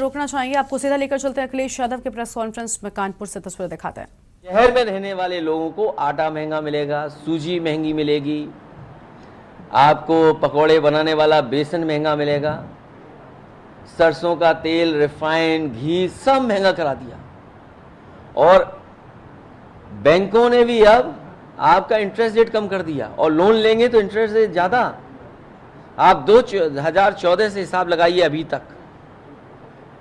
रोकना चाहेंगे, आपको सीधा लेकर चलते हैं अखिलेश यादव के प्रेस कॉन्फ्रेंस में, कानपुर से तस्वीर दिखाते हैं। शहर में रहने वाले लोगों को आटा महंगा मिलेगा, सूजी महंगी मिलेगी, आपको पकौड़े बनाने वाला बेसन महंगा मिलेगा, सरसों का तेल, रिफाइंड, घी सब महंगा करा दिया। और बैंकों ने भी अब आपका इंटरेस्ट रेट कम कर दिया और लोन लेंगे तो इंटरेस्ट रेट ज़्यादा। आप 2014 से हिसाब लगाइए अभी तक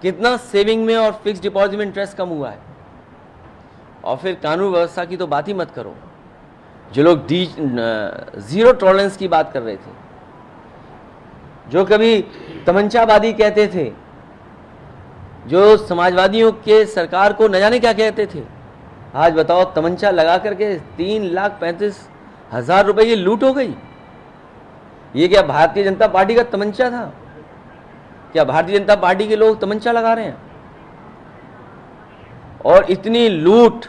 कितना सेविंग में और फिक्स डिपॉजिट में इंटरेस्ट कम हुआ है। और फिर कानून व्यवस्था की तो बात ही मत करो। जो लोग जीरो टॉलरेंस की बात कर रहे थे, जो कभी तमंचावादी कहते थे, जो समाजवादियों के सरकार को न जाने क्या कहते थे, आज बताओ तमंचा लगा करके 3,35,000 रुपए की लूट हो गई। ये क्या भारतीय जनता पार्टी का तमंचा था? क्या भारतीय जनता पार्टी के लोग तमंचा लगा रहे हैं? और इतनी लूट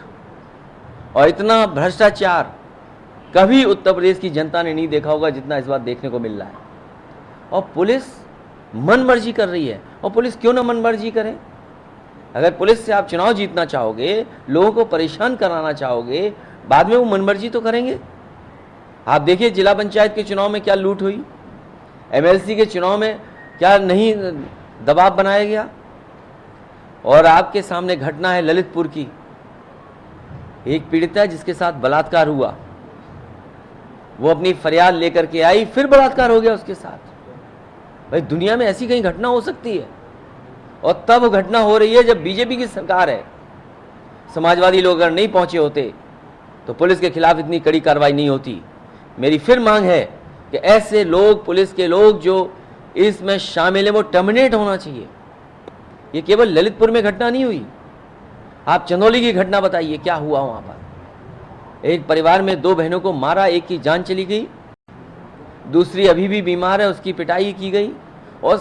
और इतना भ्रष्टाचार कभी उत्तर प्रदेश की जनता ने नहीं देखा होगा जितना इस बार देखने को मिल रहा है। और पुलिस मन मर्जी कर रही है। और पुलिस क्यों ना मन मर्जी करे? अगर पुलिस से आप चुनाव जीतना चाहोगे, लोगों को परेशान कराना चाहोगे, बाद में वो मनमर्जी तो करेंगे। आप देखिए जिला पंचायत के चुनाव में क्या लूट हुई, एमएलसी के चुनाव में क्या नहीं दबाव बनाया गया। और आपके सामने घटना है ललितपुर की, एक पीड़िता जिसके साथ बलात्कार हुआ, वो अपनी फरियाद लेकर के आई, फिर बलात्कार हो गया उसके साथ। भाई दुनिया में ऐसी कहीं घटना हो सकती है? और तब घटना हो रही है जब बीजेपी की सरकार है। समाजवादी लोग अगर नहीं पहुंचे होते तो पुलिस के खिलाफ इतनी कड़ी कार्रवाई नहीं होती। मेरी फिर मांग है कि ऐसे लोग, पुलिस के लोग जो इसमें शामिल हैं, वो टर्मिनेट होना चाहिए। ये केवल ललितपुर में घटना नहीं हुई, आप चंदौली की घटना बताइए क्या हुआ वहां पर। एक परिवार में 2 बहनों को मारा, एक की जान चली गई, दूसरी अभी भी बीमार है, उसकी पिटाई की गई। और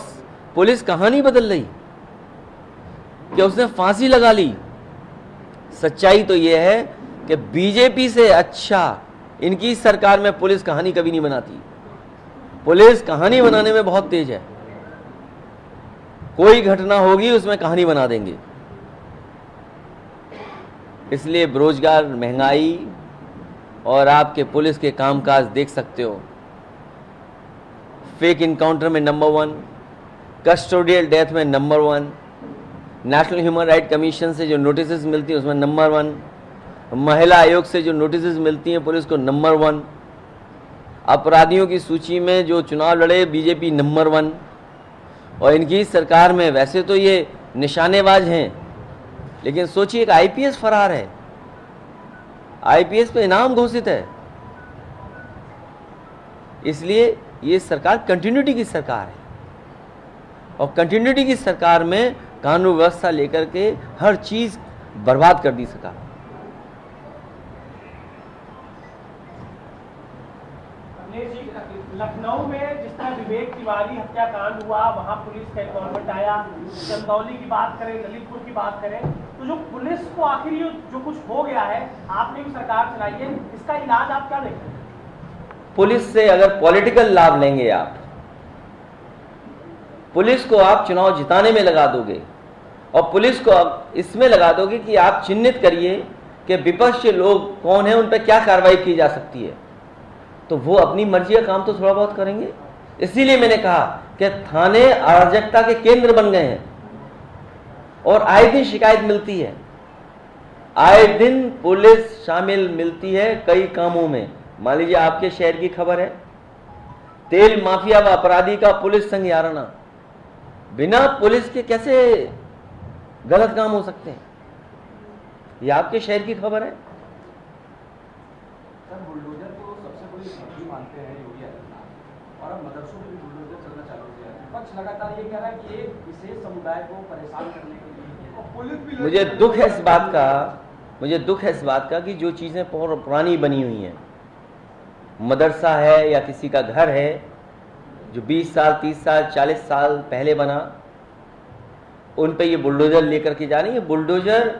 पुलिस कहानी बदल रही कि उसने फांसी लगा ली। सच्चाई तो यह है कि बीजेपी से अच्छा इनकी सरकार में पुलिस कहानी कभी नहीं बनाती। पुलिस कहानी बनाने में बहुत तेज है। कोई घटना होगी उसमें कहानी बना देंगे। इसलिए बेरोजगार, महंगाई और आपके पुलिस के कामकाज देख सकते हो। फेक इनकाउंटर में नंबर 1, कस्टोडियल डेथ में number 1, national human right commission से जो नोटिस मिलती है उसमें नंबर 1, महिला आयोग से जो नोटिस मिलती हैं पुलिस को नंबर 1, अपराधियों की सूची में जो चुनाव लड़े बीजेपी नंबर 1। और इनकी सरकार में वैसे तो ये निशानेबाज हैं, लेकिन सोचिए एक आईपीएस फरार है, आईपीएस पे इनाम घोषित है। इसलिए ये सरकार कंटिन्यूटी की सरकार है। और कंटिन्यूटी की सरकार में कानून व्यवस्था लेकर के हर चीज बर्बाद कर दी सरकार। लखनऊ में जिस तरह विवेक तिवारी हत्याकांड हुआ, वहां पुलिस का इन्वॉल्वमेंट आया, चंदौली की बात करें, ललितपुर की बात करें, तो जो पुलिस को आखिर ये जो कुछ हो गया है, आपने भी सरकार चलाई है, इसका इलाज आप क्या देखते हैं? पुलिस से अगर पॉलिटिकल लाभ लेंगे आप, पुलिस को आप चुनाव जिताने में लगा दोगे और पुलिस को आप इसमें लगा दोगे कि आप चिन्हित करिए कि विपक्ष के लोग कौन है, उन पर क्या कार्रवाई की जा सकती है, तो वो अपनी मर्जी का काम तो थोड़ा बहुत करेंगे। इसीलिए मैंने कहा कि थाने अराजकता के केंद्र बन गए हैं और आए दिन शिकायत मिलती है, आए दिन पुलिस शामिल मिलती है कई कामों में। मान लीजिए आपके शहर की खबर है, तेल माफिया व अपराधी का पुलिस संज्ञाना। बिना पुलिस के कैसे गलत काम हो सकते हैं? ये आपके शहर की खबर है। बुलडोजर को सबसे बड़ी शक्ति मानते हैं योगी आदित्यनाथ, और अब मदरसों में भी बुलडोजर चलना चालू किया है। विपक्ष लगातार ये कह रहा है कि एक विशेष समुदाय को परेशान करने के लिए, और पुलिस भी मुझे दुख है इस बात का कि जो चीजें पुरानी बनी हुई हैं, मदरसा है या किसी का घर है जो 20 साल, 30 साल, 40 साल पहले बना, उन पे ये बुलडोजर लेकर के जा रही है। बुलडोजर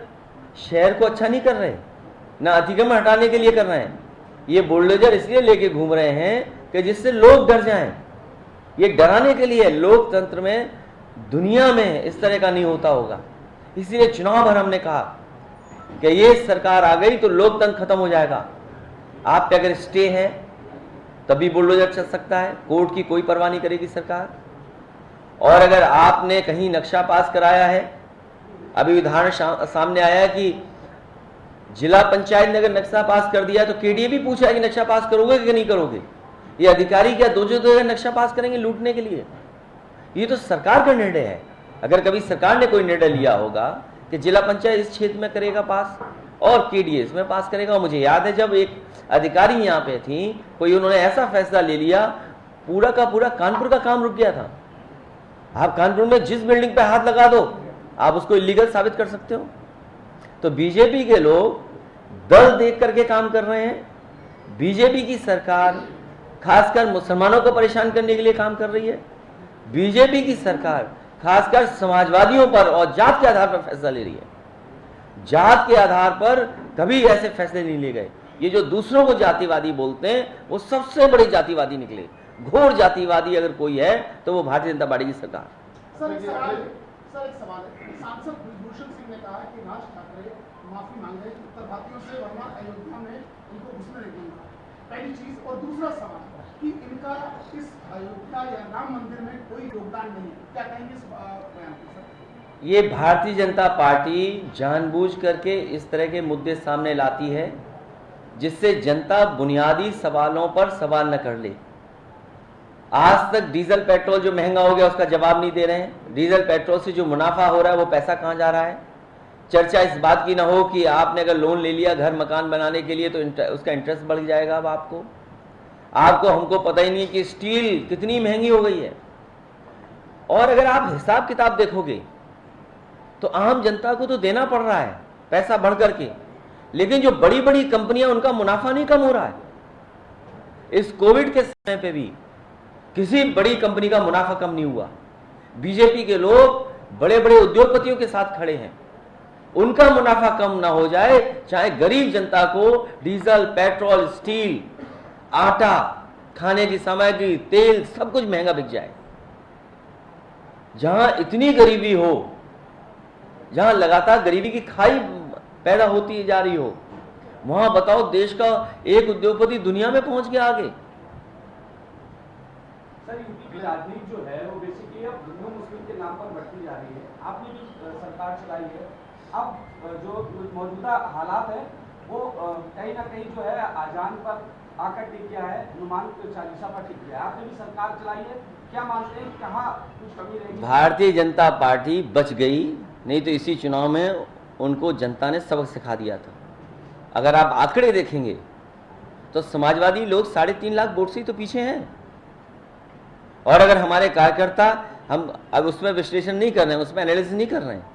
शहर को अच्छा नहीं कर रहे, ना अतिक्रमण हटाने के लिए कर रहे हैं। ये बुलडोजर इसलिए लेके घूम रहे हैं कि जिससे लोग डर जाएं। ये डराने के लिए लोकतंत्र में दुनिया में इस तरह का नहीं होता होगा। इसलिए चुनाव भर हमने कहा कि ये सरकार आ गई तो लोकतंत्र खत्म हो जाएगा। आप पे अगर स्टे है तभी बुलडोजर चल सकता है, कोर्ट की कोई परवाह नहीं करेगी सरकार। और अगर आपने कहीं नक्शा पास कराया है, अभी उदाहरण सामने आया कि जिला पंचायत ने अगर नक्शा पास कर दिया तो केडीए भी पूछा है कि नक्शा पास करोगे कि नहीं करोगे। ये अधिकारी क्या दो नक्शा पास करेंगे लूटने के लिए? ये तो सरकार का निर्णय है। अगर कभी सरकार ने कोई निर्णय लिया होगा कि जिला पंचायत इस क्षेत्र में करेगा पास और केडीए इसमें पास करेगा। मुझे याद है जब एक अधिकारी यहाँ पे थी, कोई उन्होंने ऐसा फैसला ले लिया, पूरा का पूरा कानपुर का काम रुक गया था। आप कानपुर में जिस बिल्डिंग पे हाथ लगा दो आप उसको इलीगल साबित कर सकते हो। तो बीजेपी के लोग दल देख करके काम कर रहे हैं। बीजेपी की सरकार खासकर मुसलमानों को परेशान करने के लिए काम कर रही है। बीजेपी की सरकार खासकर समाजवादियों पर और जात के आधार पर फैसला ले रही है। जात के आधार पर कभी ऐसे फैसले नहीं लिए गए। ये जो दूसरों को जातिवादी बोलते हैं वो सबसे बड़े जातिवादी निकले। घोर जातिवादी अगर कोई है तो वो भारतीय जनता पार्टी की सरकार। सर एक सवाल है। सांसद ब्रिजभूषण सिंह ने कहा है कि राज ठाकरे माफी मांगे उत्तर भारतीयों से, वरना अयोध्या में इनको घुसने नहीं दूंगा। पहली चीज। और दूसरा सवाल कि इनका इस अयोध्या या राम मंदिर में कोई योगदान नहीं है, क्या कहेंगे इस बयान पर सर? ये भारतीय जनता पार्टी जानबूझ करके इस तरह के मुद्दे सामने लाती है जिससे जनता बुनियादी सवालों पर सवाल न कर ले। आज तक डीजल पेट्रोल जो महंगा हो गया उसका जवाब नहीं दे रहे हैं। डीजल पेट्रोल से जो मुनाफा हो रहा है वो पैसा कहाँ जा रहा है। चर्चा इस बात की ना हो कि आपने अगर लोन ले लिया घर मकान बनाने के लिए तो उसका इंटरेस्ट बढ़ जाएगा। अब आपको हमको पता ही नहीं कि स्टील कितनी महंगी हो गई है। और अगर आप हिसाब किताब देखोगे तो आम जनता को तो देना पड़ रहा है पैसा बढ़ करके, लेकिन जो बड़ी बड़ी कंपनियां उनका मुनाफा नहीं कम हो रहा है। इस कोविड के समय पे भी किसी बड़ी कंपनी का मुनाफा कम नहीं हुआ। बीजेपी के लोग बड़े बड़े उद्योगपतियों के साथ खड़े हैं, उनका मुनाफा कम ना हो जाए, चाहे गरीब जनता को डीजल पेट्रोल स्टील आटा खाने की सामग्री तेल सब कुछ महंगा बिक जाए। जहां इतनी गरीबी हो, जहां लगातार गरीबी की खाई पैदा होती जा रही हो, वहां बताओ देश का एक उद्योगपति दुनिया में पहुंच गया आगे। सर यूपी की राजनीति जो है वो बेसिकली अब हिंदू मुस्लिम के नाम पर बढ़ती जा रही है। आपने जो सरकार चलाई है, अब जो मौजूदा हालात है वो कहीं ना कहीं जो है आजान पर आकर टिक गया है, हनुमान चालीसा पर टिक गया है। आपने भी सरकार चलाई है, क्या मानते हैं कहाँ कुछ कमी रहेगी? भारतीय जनता पार्टी बच गई, नहीं तो इसी चुनाव में उनको जनता ने सबक सिखा दिया था। अगर आप आंकड़े देखेंगे तो समाजवादी लोग 3.5 लाख वोट से ही तो पीछे हैं। और अगर हमारे कार्यकर्ता, हम अब उसमें विश्लेषण नहीं कर रहे हैं, उसमें एनालिसिस नहीं कर रहे हैं।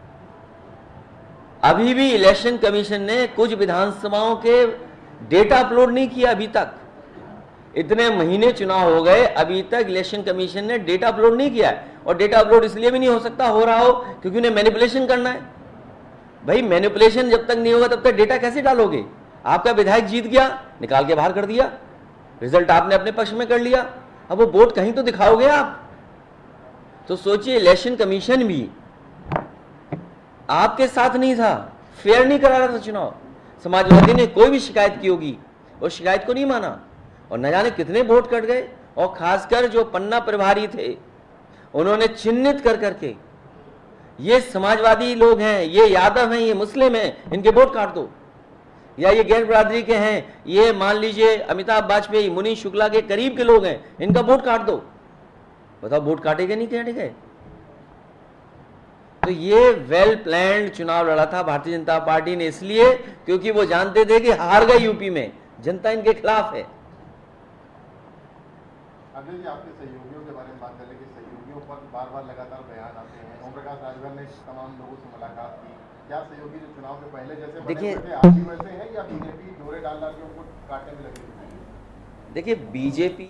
अभी भी इलेक्शन कमीशन ने कुछ विधानसभाओं के डेटा अपलोड नहीं किया अभी तक। इतने महीने चुनाव हो गए, अभी तक इलेक्शन कमीशन ने डेटा अपलोड नहीं किया है। और डेटा अपलोड इसलिए भी नहीं हो सकता, हो रहा हो क्योंकि उन्हें मैनिपुलेशन करना है। भाई मैनिपुलेशन जब तक नहीं होगा तब तक डेटा कैसे डालोगे? आपका विधायक जीत गया, निकाल के बाहर कर दिया, रिजल्ट आपने अपने पक्ष में कर लिया, अब वो वोट कहीं तो दिखाओगे आप। तो सोचिए इलेक्शन कमीशन भी आपके साथ नहीं था, फेयर नहीं करा रहा था चुनाव। समाजवादी ने कोई भी शिकायत की होगी, वो शिकायत को नहीं माना और न जाने कितने वोट कट गए। और खासकर जो पन्ना प्रभारी थे उन्होंने चिन्हित कर करके ये समाजवादी लोग हैं, ये यादव हैं, ये मुस्लिम हैं, इनके वोट काट दो, या ये गैर बरादरी के हैं, ये मान लीजिए अमिताभ वाजपेयी मुनीष शुक्ला के करीब के लोग हैं, इनका वोट काट दो। बताओ वोट काटेंगे नहीं काटेंगे? तो ये वेल प्लान्ड चुनाव लड़ा था भारतीय जनता पार्टी ने, इसलिए क्योंकि वो जानते थे कि हार गए यूपी में, जनता इनके खिलाफ है। अनिल जी, आपके सहयोगियों के बारे में बात करें कि सहयोगियों पर बार बार लगातार बयान आते हैं। ओम प्रकाश राजभर ने तमाम लोगों से मुलाकात की। क्या सहयोगी जो चुनाव के पहले जैसे देखिए, बने हुए थे आज भी वैसे हैं या बीजेपी जोरे डाल डाल के उनको काटने में लगी? देखिए बीजेपी